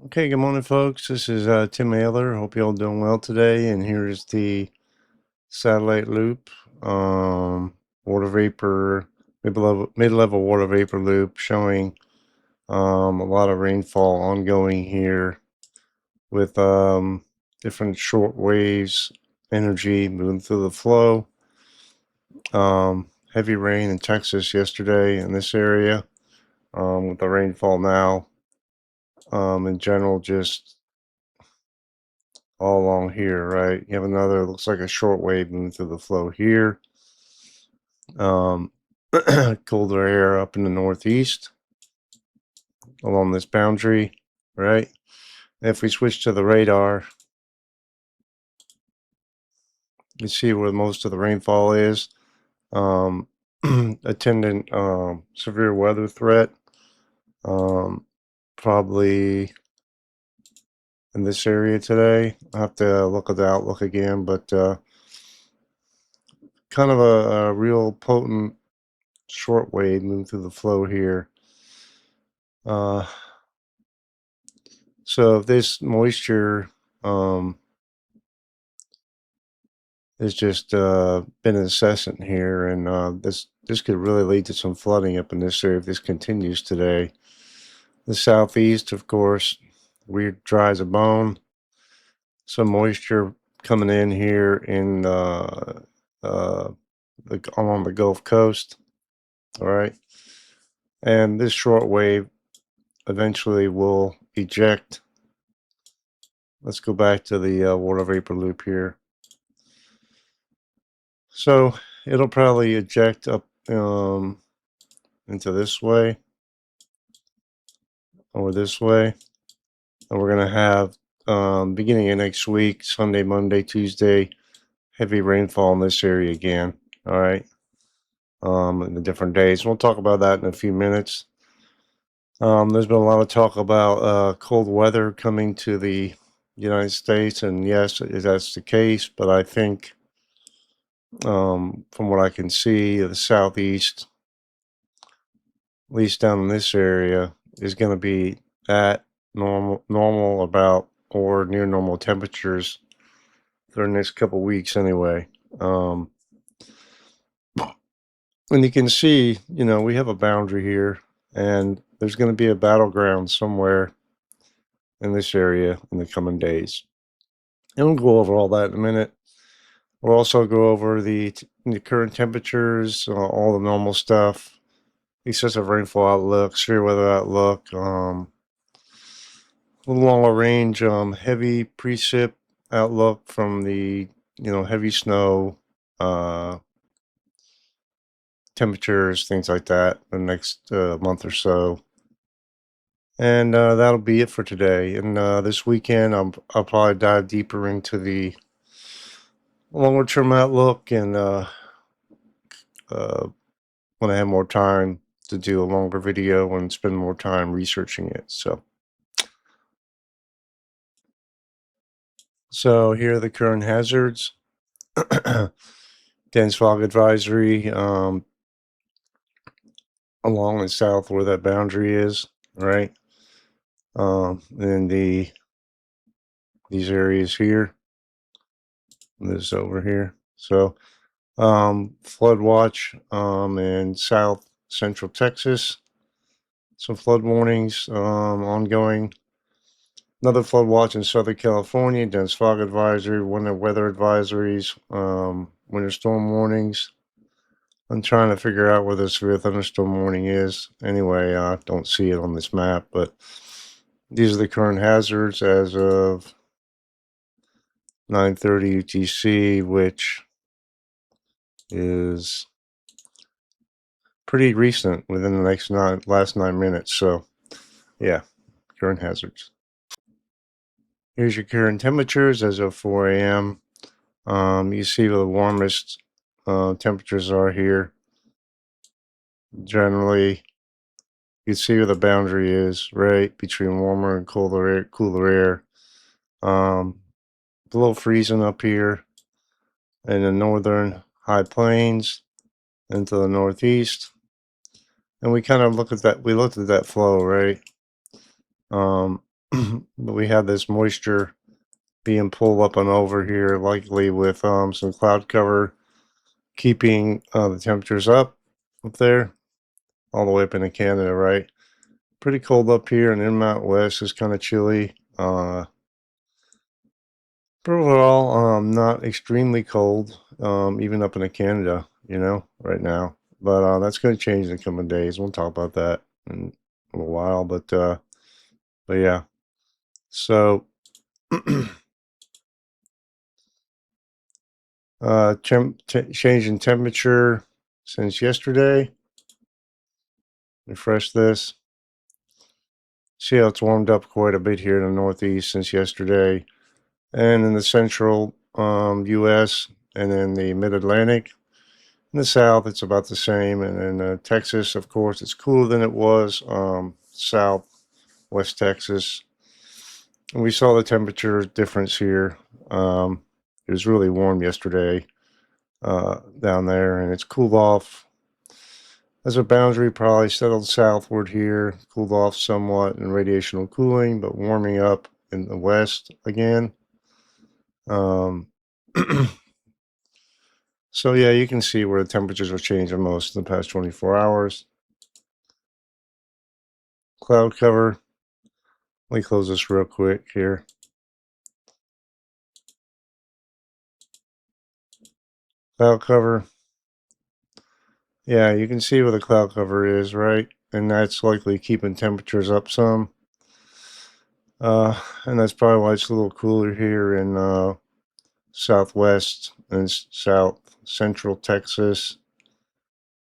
Okay, good morning, folks. This is Tim Ealer. Hope you all doing well today. And here's the satellite loop, water vapor, mid-level water vapor loop showing a lot of rainfall ongoing here with different short waves, energy moving through the flow. Heavy rain in Texas yesterday in this area, with the rainfall now. In general, just all along here, right? You have another, looks like a short wave moving through the flow here. Um, colder air up in the northeast along this boundary, right? If we switch to the radar, you see where most of the rainfall is. Attendant severe weather threat, um, probably in this area today. I have to look at the outlook again, but kind of a real potent short wave moving through the flow here. Uh, so if this moisture has just been incessant here, and this could really lead to some flooding up in this area if this continues today. The southeast, of course, weird dry as a bone. Some moisture coming in here in along the Gulf Coast. All right, and this short wave eventually will eject. Let's go back to the water vapor loop here. So it'll probably eject up into this way or this way. And we're going to have, beginning of next week, Sunday, Monday, Tuesday, heavy rainfall in this area again. All right. In the different days. We'll talk about that in a few minutes. There's been a lot of talk about cold weather coming to the United States. And yes, that's the case. But I think, from what I can see, the southeast, at least down in this area, is going to be at normal about or near normal temperatures for the next couple weeks anyway. Um, and you can see, we have a boundary here, and there's going to be a battleground somewhere in this area in the coming days. And we'll go over all that in a minute. We'll also go over the current temperatures, all the normal stuff, excessive rainfall outlook, severe weather outlook, a little longer range, heavy precip outlook from the, heavy snow, uh, temperatures, things like that, the next month or so. And that'll be it for today. And this weekend, I'll probably dive deeper into the longer term outlook, and when I have more time to do a longer video and spend more time researching it. So here are the current hazards. Dense fog advisory, along the south where that boundary is, right? And these areas here, this over here. So flood watch in south central Texas. Some flood warnings ongoing. Another flood watch in Southern California. Dense fog advisory. Winter weather advisories. Winter storm warnings. I'm trying to figure out where the severe thunderstorm warning is. Anyway, I don't see it on this map, but these are the current hazards as of 9:30 UTC, which is pretty recent, within the last 9 minutes. So, yeah, current hazards. Here's your current temperatures as of 4 a.m. You see where the warmest temperatures are here. Generally, you see where the boundary is, right between warmer and cooler air. Below freezing up here in the northern high plains into the northeast. And we kind of looked at that flow, right? but we have this moisture being pulled up and over here, likely with some cloud cover keeping the temperatures up there, all the way up into Canada, right? Pretty cold up here, and in Mount West is kind of chilly. But overall, not extremely cold, even up into Canada, right now. But that's going to change in the coming days. We'll talk about that in a little while. But yeah. So, change in temperature since yesterday. Refresh this. See how it's warmed up quite a bit here in the Northeast since yesterday, and in the central U.S. and in the Mid-Atlantic. In the South, it's about the same, and in Texas, of course, it's cooler than it was south, West Texas. And we saw the temperature difference here. It was really warm yesterday down there, and it's cooled off. As a boundary, probably settled southward here, cooled off somewhat in radiational cooling, but warming up in the west again. Um, so yeah, you can see where the temperatures are changing most in the past 24 hours. Cloud cover. Let me close this real quick here. Cloud cover. Yeah, you can see where the cloud cover is, right? And that's likely keeping temperatures up some. And that's probably why it's a little cooler here in southwest and south central Texas,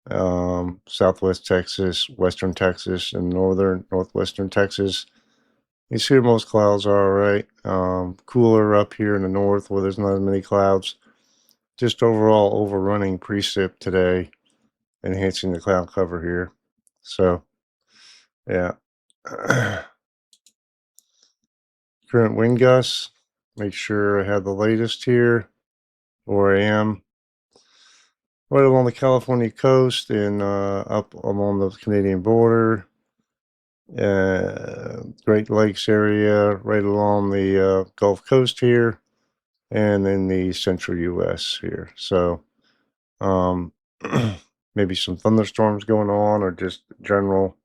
southwest Texas, western Texas, and northwestern Texas. You see where most clouds are, right? Cooler up here in the north where there's not as many clouds. Just overall overrunning precip today, enhancing the cloud cover here. So, yeah. Current wind gusts. Make sure I have the latest here, or I am. Right along the California coast and up along the Canadian border, Great Lakes area, right along the Gulf Coast here, and in the central U.S. here. So, um, maybe some thunderstorms going on, or just general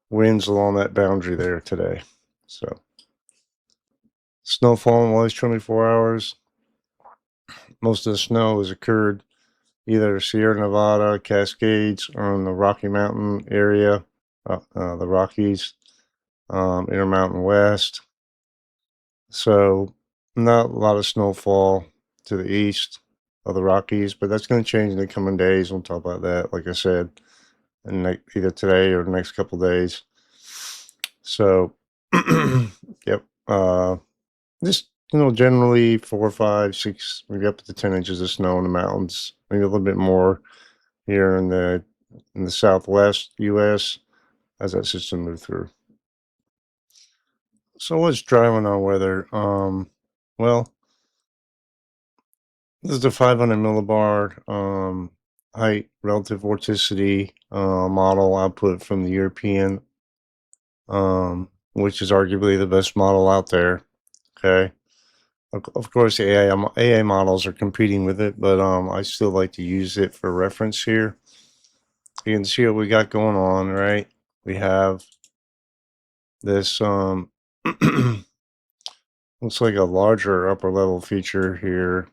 winds along that boundary there today. So, snowfall in the last 24 hours. Most of the snow has occurred either Sierra Nevada, Cascades, or in the Rocky Mountain area, the Rockies, Intermountain West. So, not a lot of snowfall to the east of the Rockies, but that's going to change in the coming days. We'll talk about that, like I said, in either today or the next couple days. So, yep. Just generally 4, 5, 6, maybe up to 10 inches of snow in the mountains. Maybe a little bit more here in the southwest U.S. as that system moved through. So what's driving our weather? Well, this is the 500 millibar height relative vorticity model output from the European, which is arguably the best model out there. Okay. Of course, the AI models are competing with it, but I still like to use it for reference here. You can see what we got going on, right? We have this looks like a larger upper level feature here,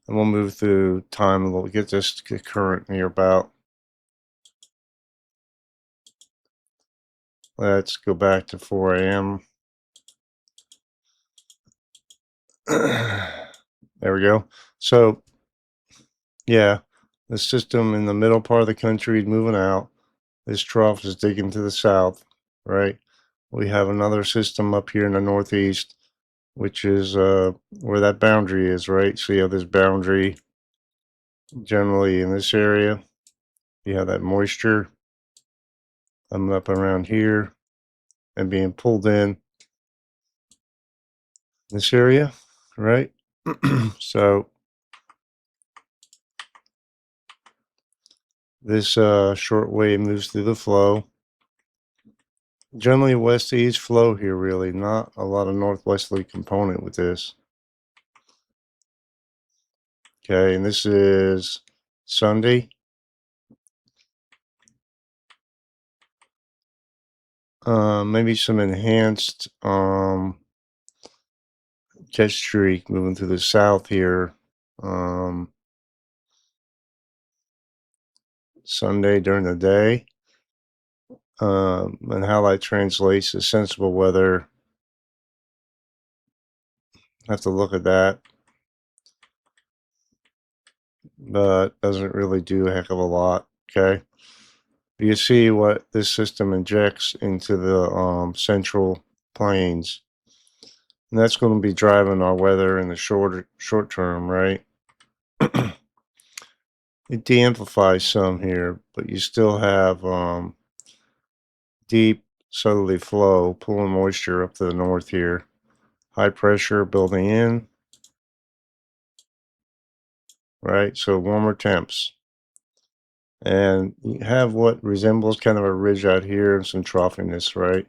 and we'll move through time and we'll get this to current near about. Let's go back to 4 a.m. There we go. So yeah, the system in the middle part of the country is moving out. This trough is digging to the south, right? We have another system up here in the northeast, which is where that boundary is, right? So you have this boundary generally in this area. You have that moisture coming up around here and being pulled in this area, right? So this short wave moves through the flow, Generally west to east flow here, really. Not a lot of northwesterly component with this. Okay, and this is Sunday. Maybe some enhanced jet streak moving through the south here. Sunday during the day. And how that translates to sensible weather. Have to look at that. But doesn't really do a heck of a lot. Okay. You see what this system injects into the central plains. And that's going to be driving our weather in the short term, right? It de-amplifies some here, but you still have deep southerly flow pulling moisture up to the north here. High pressure building in, right? So warmer temps. And you have what resembles kind of a ridge out here and some troughiness, right?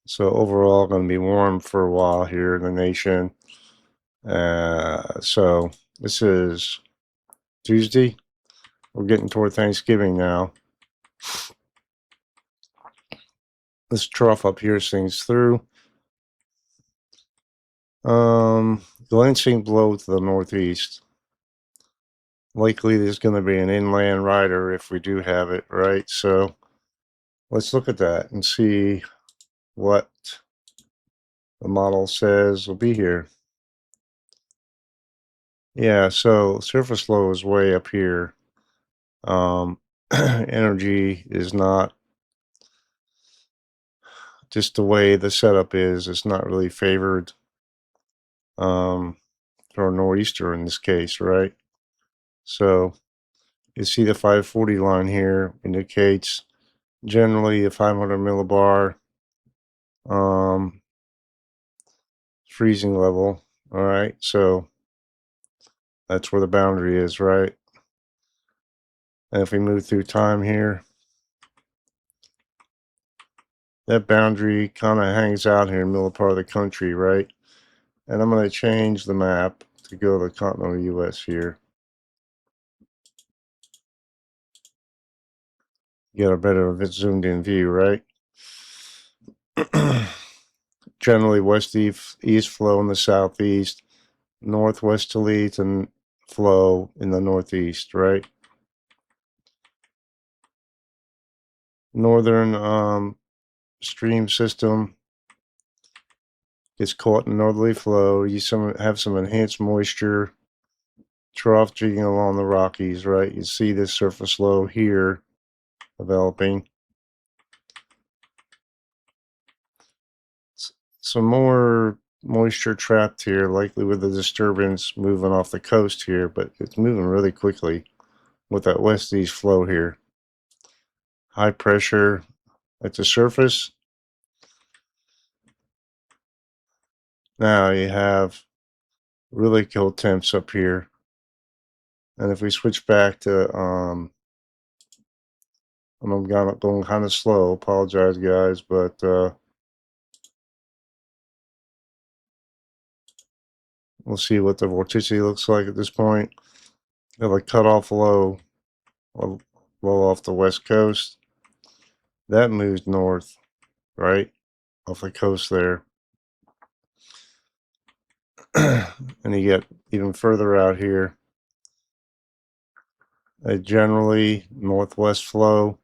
So overall, going to be warm for a while here in the nation. So this is Tuesday. We're getting toward Thanksgiving now. This trough up here sings through. Glancing blow to the northeast. Likely there's going to be an inland rider if we do have it, right? So let's look at that and see what the model says will be here. Yeah, so surface low is way up here. Energy is not, just the way the setup is, it's not really favored for a nor'easter in this case, right? So you see the 540 line here indicates generally a 500 millibar freezing level. All right, so that's where the boundary is, right? And if we move through time here, that boundary kind of hangs out here in the middle part of the country, right? And I'm going to change the map to go to the continental US here. Get a better zoomed in view, right? Generally west east flow in the southeast, northwesterly to flow in the northeast, right? Northern stream system gets caught in northerly flow. You have some enhanced moisture trough jigging along the Rockies, right? You see this surface low here developing. Some more moisture trapped here, likely with the disturbance moving off the coast here, but it's moving really quickly with that west-east flow here. High pressure at the surface. Now you have really cold temps up here. And if we switch back to, I'm going kind of slow, apologize guys, but we'll see what the vorticity looks like at this point. Have a cutoff low off the west coast. That moves north, right? Off the coast there. And you get even further out here. A generally northwest flow.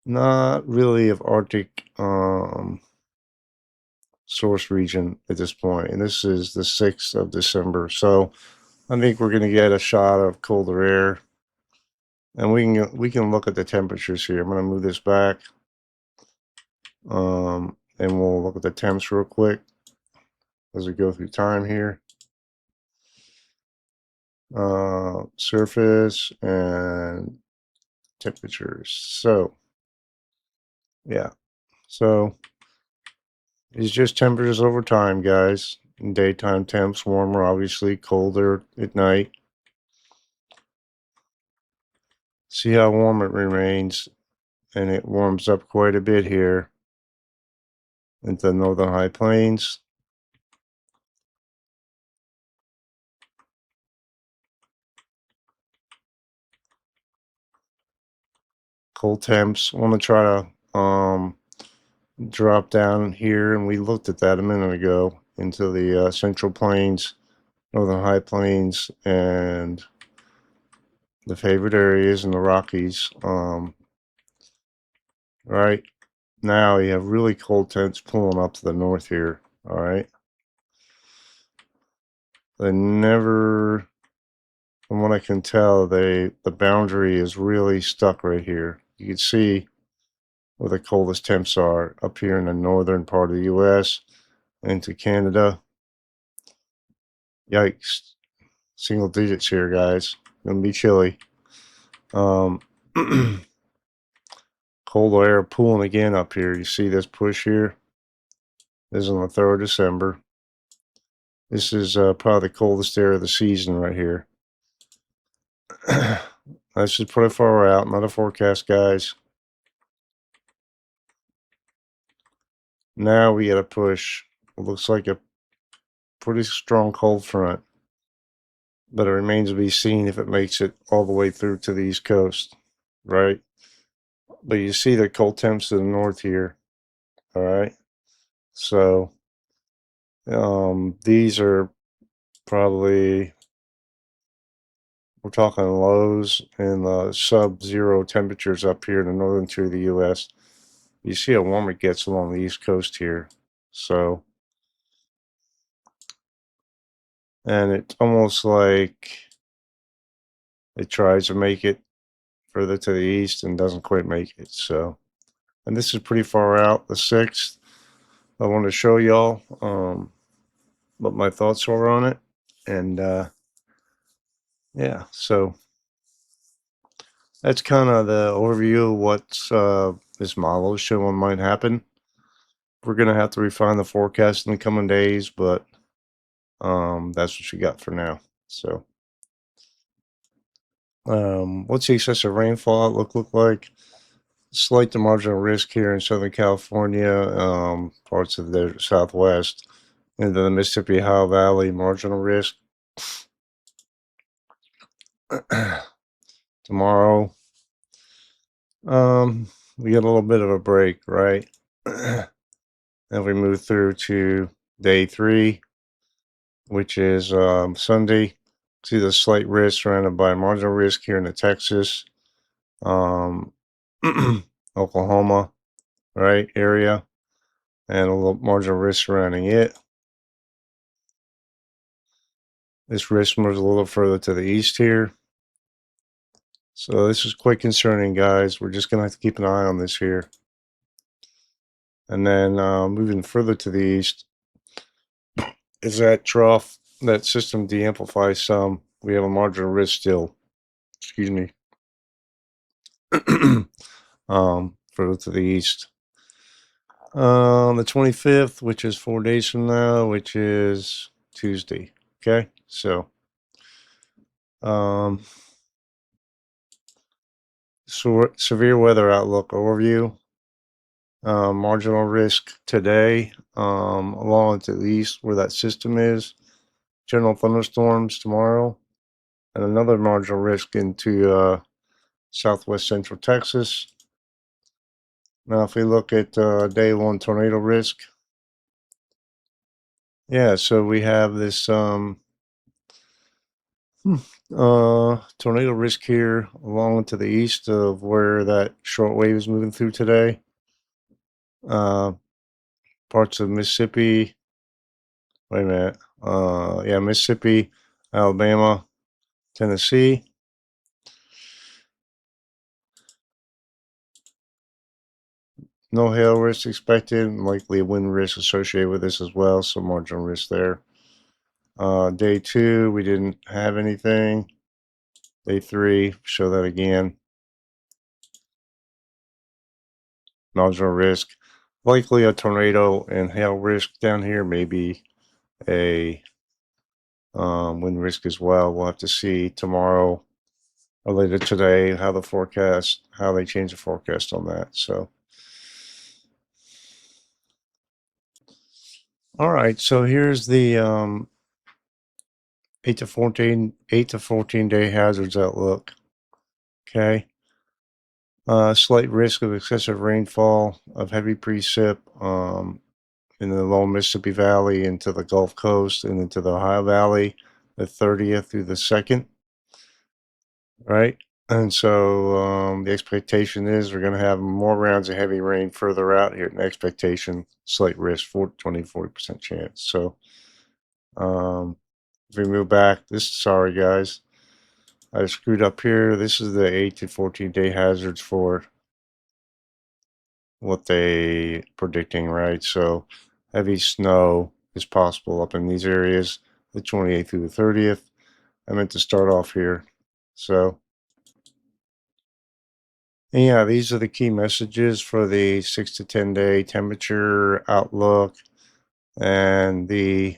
Not really of Arctic source region at this point. And this is the 6th of December. So I think we're going to get a shot of colder air. And we can look at the temperatures here. I'm going to move this back. And we'll look at the temps real quick as we go through time here. Surface and temperatures. So yeah, so it's just temperatures over time, guys. In daytime temps warmer, obviously colder at night. See how warm it remains and it warms up quite a bit here into the northern high plains. Cold temps. I want to try to drop down here, and we looked at that a minute ago, into the central plains, northern high plains, and the favorite areas in the Rockies. Right now you have really cold temps pulling up to the north here. All right, they never, from what I can tell, the boundary is really stuck right here. You can see where the coldest temps are up here in the northern part of the U.S. into Canada. Yikes. Single digits here, guys. Gonna be chilly. Cold air pooling again up here. You see this push here? This is on the 3rd of December. This is probably the coldest air of the season right here. That's just pretty far out. Not a forecast, guys. Now we get a push. It looks like a pretty strong cold front, but it remains to be seen if it makes it all the way through to the East Coast, right? But you see the cold temps to the north here, all right? So these are probably, we're talking lows and sub-zero temperatures up here in the northern tier of the U.S. You see how warm it gets along the East Coast here. So, and it's almost like it tries to make it further to the east and doesn't quite make it. So, and this is pretty far out, the 6th. I want to show y'all what my thoughts are on it. And yeah, so that's kind of the overview of what this model is showing might happen. We're going to have to refine the forecast in the coming days, but that's what you got for now. So, what's the excessive rainfall outlook look like? Slight to marginal risk here in Southern California, parts of the Southwest, into the Mississippi Ohio Valley, marginal risk. Tomorrow, we get a little bit of a break, right? And we move through to day 3, which is Sunday. See the slight risk surrounded by marginal risk here in the Texas, Oklahoma, right, area, and a little marginal risk surrounding it. This risk moves a little further to the east here. So this is quite concerning, guys. We're just going to have to keep an eye on this here. And then moving further to the east is that trough. That system de-amplifies some. We have a marginal risk still. Excuse me. Further to the east. The 25th, which is 4 days from now, which is Tuesday. Okay, so severe weather outlook overview. Marginal risk today, along to the east where that system is. General thunderstorms tomorrow, and another marginal risk into southwest central Texas. Now, if we look at day 1 tornado risk, yeah, so we have this tornado risk here along to the east of where that short wave is moving through today. Parts of Mississippi. Wait a minute. Yeah, Mississippi, Alabama, Tennessee. No hail risk expected. Likely a wind risk associated with this as well. So marginal risk there. Day 2, we didn't have anything. Day 3, show that again. Marginal risk. Likely a tornado and hail risk down here. Maybe a wind risk as well. We'll have to see tomorrow later today, how they change the forecast on that. So, all right. So here's the 8 to 14 day hazards outlook. Okay. Slight risk of excessive rainfall of heavy precip in the lower Mississippi Valley into the Gulf Coast and into the Ohio Valley, the 30th through the 2nd, right? And so the expectation is we're going to have more rounds of heavy rain further out here. An expectation, slight risk, 40% chance. So if we move back, sorry guys, I screwed up here. This is the 8 to 14 day hazards for what they predicting, right? So heavy snow is possible up in these areas, the 28th through the 30th. I meant to start off here. So, yeah, these are the key messages for the 6 to 10 day temperature outlook and the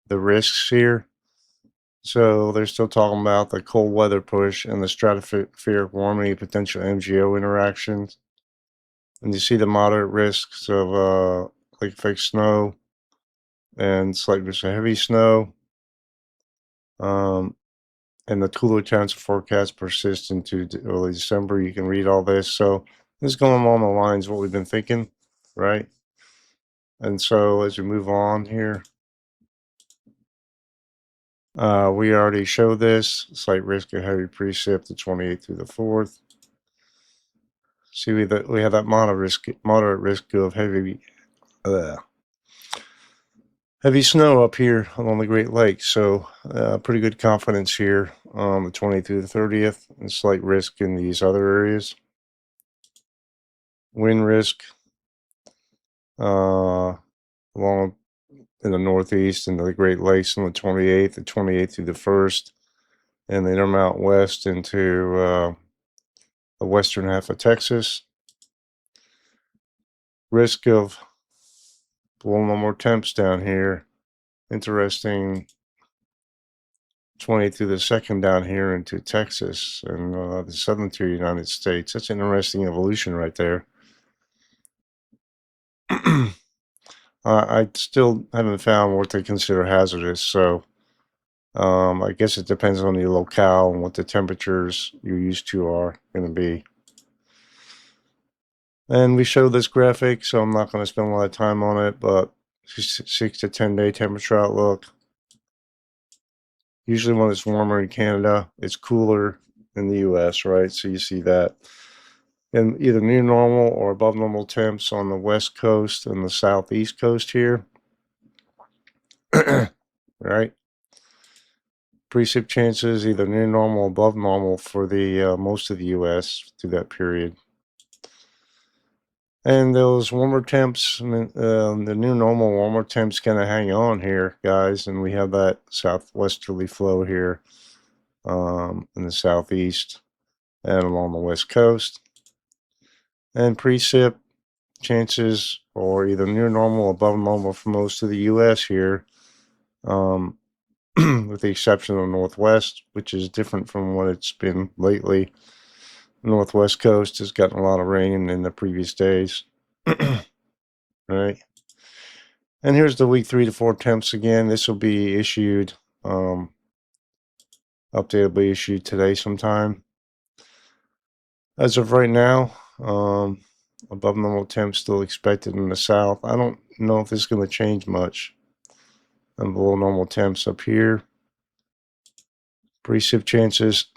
risks here. So they're still talking about the cold weather push and the stratospheric warming potential MGO interactions. And you see the moderate risks of lake effect snow and slight risk of heavy snow. And the cooler temps forecast persist into early December. You can read all this. So this is going along the lines of what we've been thinking, right? And so as we move on here, we already showed this slight risk of heavy precip the 28th through the 4th. See, we have that moderate risk of heavy snow up here along the Great Lakes. So pretty good confidence here on the 20th through the 30th, and slight risk in these other areas. Wind risk along in the Northeast and the Great Lakes on the 28th through the 1st, and the Intermountain West into the western half of Texas. Risk of below normal temps down here. Interesting. 20 through the 2nd down here into Texas and the southern tier United States. That's an interesting evolution right there. I still haven't found what they consider hazardous, so I guess it depends on the locale and what the temperatures you're used to are going to be. And we show this graphic, so I'm not going to spend a lot of time on it, but 6 to 10 day temperature outlook. Usually when it's warmer in Canada, it's cooler in the US, right? So you see that. And either near normal or above normal temps on the west coast and the southeast coast here. Right? Precip chances either near normal or above normal for the most of the US through that period. And those warmer temps, the new normal warmer temps kind of hang on here, guys. And we have that southwesterly flow here in the southeast and along the west coast. And precip chances are either near normal or above normal for most of the U.S. here, with the exception of the Northwest, which is different from what it's been lately. The Northwest coast has gotten a lot of rain in the previous days. Right. And here's the week 3 to 4 temps again. This will be issued, update will be issued today sometime. As of right now, above normal temps still expected in the south. I don't know if this is going to change much. And below normal temps up here. Precip chances.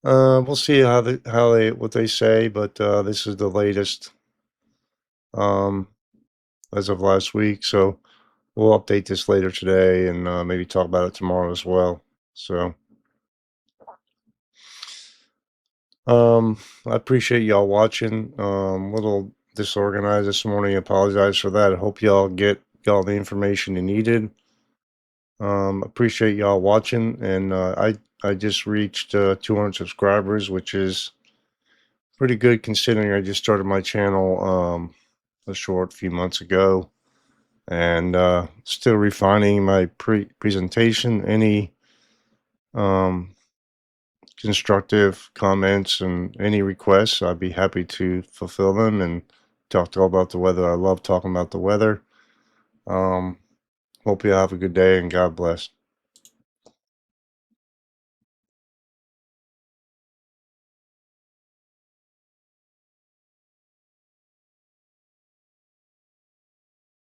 We'll see what they say, but this is the latest as of last week. So we'll update this later today and maybe talk about it tomorrow as well. So I appreciate y'all watching. Little disorganized this morning. Apologize for that. I hope y'all get all the information you needed. Appreciate y'all watching, and I just reached 200 subscribers, which is pretty good considering I just started my channel a short few months ago, and still refining my presentation. Any constructive comments and any requests. I'd be happy to fulfill them and talk all about the weather. I love talking about the weather. Hope you have a good day and God bless.